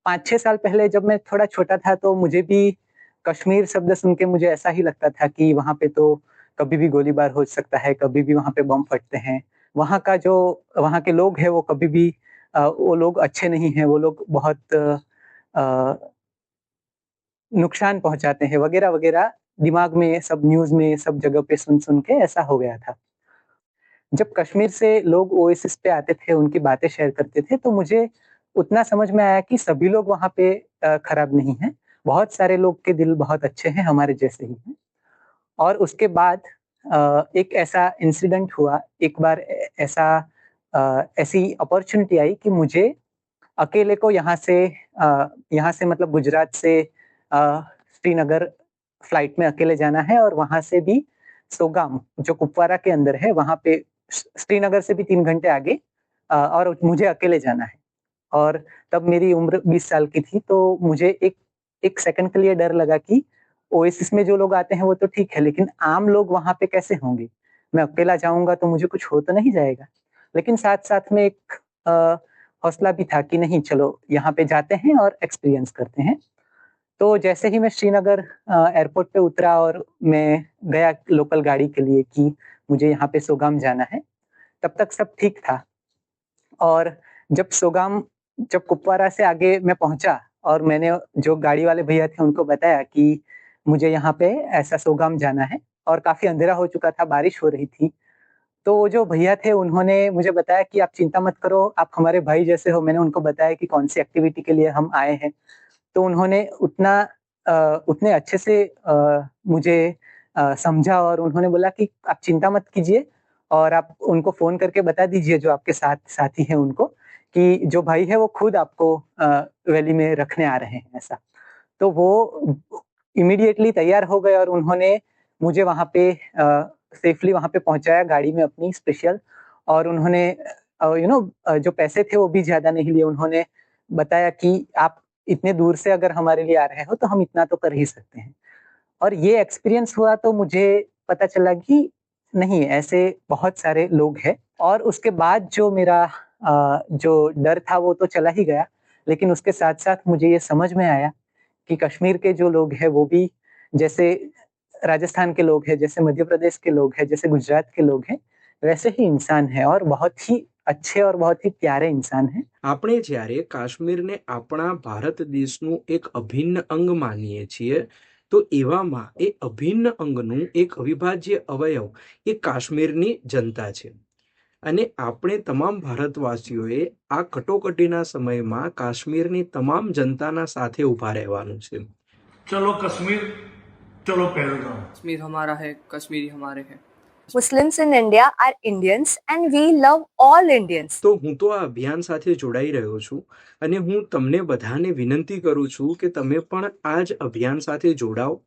5-6 साल पहले जब मैं थोड़ा छोटा था तो मुझे भी कश्मीर शब्द सुन के मुझे ऐसा ही लगता था कि वहाँ पे तो कभी भी गोलीबार हो सकता है, कभी भी वहाँ पे बम फटते हैं। वहाँ का जो वहाँ के लोग हैं वो कभी भी वो लोग अच्छे नहीं हैं, वो लोग बहुत नुकसान पहुँचाते हैं वगैरह-वगैरह दिमाग में सब न्यूज़ में सब जगह पे सुन-सुन के ऐसा हो गया था। जब कश्मीर से लोग ओएसिस पे आते थे, उनकी बातें शेयर करते थे, तो मुझे उतना समझ में आया कि सभी लोग वहाँ पे खराब नहीं हैं। बहुत सारे लोग के दिल बहुत अच्छे हैं, हमारे जैसे ही हैं। और उसके बाद एक ऐसा इंसिडेंट हुआ, एक बार ऐसी अपॉर्च्युनिटी आई कि मुझे अकेले को यहाँ से मतलब गुजरात से श्रीनगर फ्लाइट में अकेले जाना है और वहाँ से भी सोगाम जो कुपवारा के अंदर है, वहाँ पे श्रीनगर से भी 3 घंटे आगे और मुझे अकेले जाना है। और तब मेरी उम्र 20 साल की थी, तो मुझे एक एक सेकंड के लिए डर लगा कि ओएसिस में जो लोग आते हैं वो तो ठीक है, लेकिन आम लोग वहाँ पे कैसे होंगे? मैं अकेला जाऊँगा तो मुझे कुछ हो तो नहीं जाएगा? लेकिन साथ-साथ में एक अ, हौसला भी था कि नहीं चलो यहाँ पे जाते हैं और एक्सपीरियंस करते हैं। तो जैसे ही मैं श्रीनगर एयरपोर्ट पे उतरा और मैं गया लोकल गाड़ी के लिए कि मुझे यहाँ पे सोगाम जाना है, तब तक सब ठीक था। और जब कुपवारा से आगे मैं पहुँचा और मैंने जो गाड़ी वाले भैया थे उनको बताया कि मुझे यहाँ पे ऐसा सोगाम जाना है और काफ़ी अंधेरा हो चुका था, बारिश हो रही थी। तो वो जो भैया थे उन्होंने मुझे बताया कि आप चिंता मत करो, आप हमारे भाई जैसे हो। मैंने उनको बताया कि कौन-सी एक्टिविटी के लिए हम आए हैं। तो उन्होंने उतने अच्छे से मुझे समझा और उन्होंने बोला कि आप चिंता मत कीजिए और आप उनको फ़ोन करके बता दीजिए जो आपके साथी हैं उनको, कि जो भाई है वो खुद आपको वैली में रखने आ रहे हैं ऐसा। तो वो इमीडिएटली तैयार हो गए और उन्होंने मुझे वहाँ पे सेफ़ली वहाँ पे पहुँचाया गाड़ी में अपनी स्पेशल। और उन्होंने जो पैसे थे वो भी ज़्यादा नहीं लिए। उन्होंने बताया कि आप इतने दूर से अगर हमारे लिए आ रहे हो तो हम इतना तो कर ही सकते हैं। और ये एक्सपीरियंस हुआ तो मुझे पता चला कि नहीं, ऐसे बहुत सारे लोग हैं। और उसके बाद जो मेरा जो डर था वो तो चला ही गया, लेकिन उसके साथ-साथ मुझे ये समझ में आया कि कश्मीर के जो लोग हैं वो भी जैसे राजस्थान के लोग हैं, जैसे मध्य प्रदेश के लोग हैं, जैसे गुजरात के लोग हैं, वैसे ही इंसान हैं और बहुत ही अच्छे और बहुत ही प्यारे इंसान हैं। આપણે જ્યારે કાશ્મીરને આપણા ભારત દેશનું એક અભિન્ન અંગ માનીએ છીએ તો એવામાં એ અભિન્ન અંગનું એક અવિભાજ્ય અવયવ એ કાશ્મીરની જનતા છે અને આપણે તમામ ભારતવાસીઓએ આ કટોકટીના સમયમાં કાશ્મીરની તમામ જનતાના સાથે ઊભા રહેવાનું છે. चलो कश्मीर, चलो पहलगाम। कश्मीर हमारा है, कश्मीरी हमारे हैं। Muslims in India are Indians and we love all Indians. તો હું તો આ અભિયાન સાથે જોડાઈ રહ્યો છું અને હું તમને બધાને વિનંતી કરું છું કે તમે પણ આ જ અભિયાન સાથે જોડાઓ